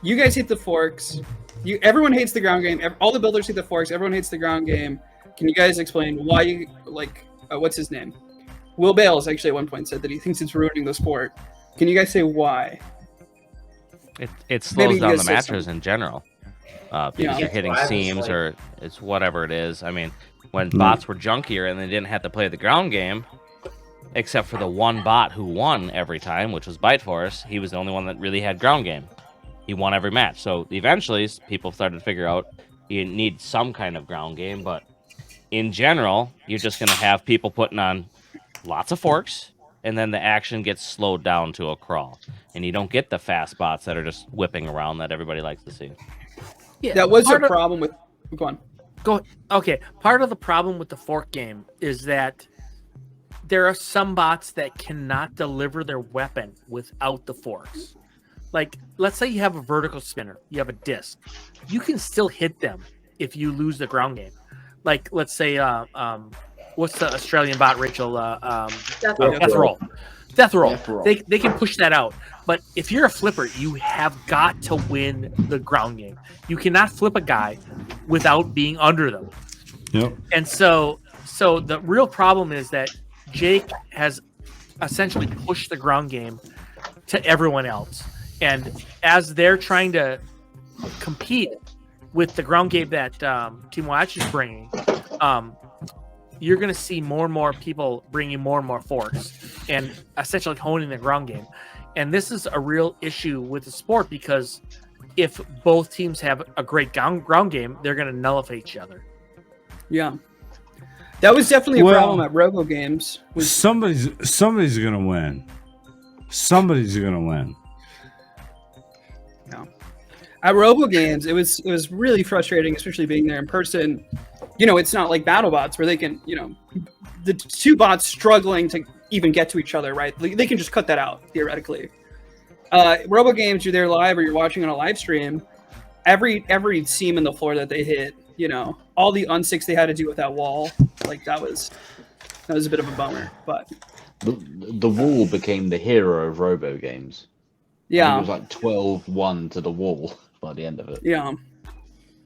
you guys hate the forks. Everyone hates the ground game. All the builders hate the forks. Everyone hates the ground game. Can you guys explain why you what's his name? Will Bales actually at one point said that he thinks it's ruining the sport. Can you guys say why? It slows down the matches in general. Because you're hitting seams or it's whatever it is. I mean, when bots were junkier and they didn't have to play the ground game, except for the one bot who won every time, which was Bite Force, he was the only one that really had ground game. He won every match. So eventually, people started to figure out you need some kind of ground game. But in general, you're just going to have people putting on lots of forks, and then the action gets slowed down to a crawl. And you don't get the fast bots that are just whipping around that everybody likes to see. Yeah, that was a problem with... Go on. Okay, part of the problem with the fork game is that there are some bots that cannot deliver their weapon without the forks. Like, let's say you have a vertical spinner, you have a disc. You can still hit them if you lose the ground game. Like, let's say, what's the Australian bot, Rachel? Death Roll. Death Roll. They can push that out. But if you're a flipper, you have got to win the ground game. You cannot flip a guy without being under them. Yep. And so the real problem is that Jake has essentially pushed the ground game to everyone else. And as they're trying to compete with the ground game that Team Watch is bringing, you're going to see more and more people bringing more and more forks and essentially honing the ground game. And this is a real issue with the sport because if both teams have a great ground game, they're going to nullify each other. Yeah. That was definitely a problem at Robo Games. Somebody's going to win. Somebody's going to win. Yeah. At Robo Games, it was really frustrating, especially being there in person. You know, it's not like BattleBots where they can, the two bots struggling to even get to each other, right? They can just cut that out, theoretically. Robo Games, you're there live or you're watching on a live stream. Every seam in the floor that they hit, all the unsticks they had to do with that wall, like that was a bit of a bummer. But the wall became the hero of Robo Games. Yeah. It was like 12-1 to the wall by the end of it. Yeah.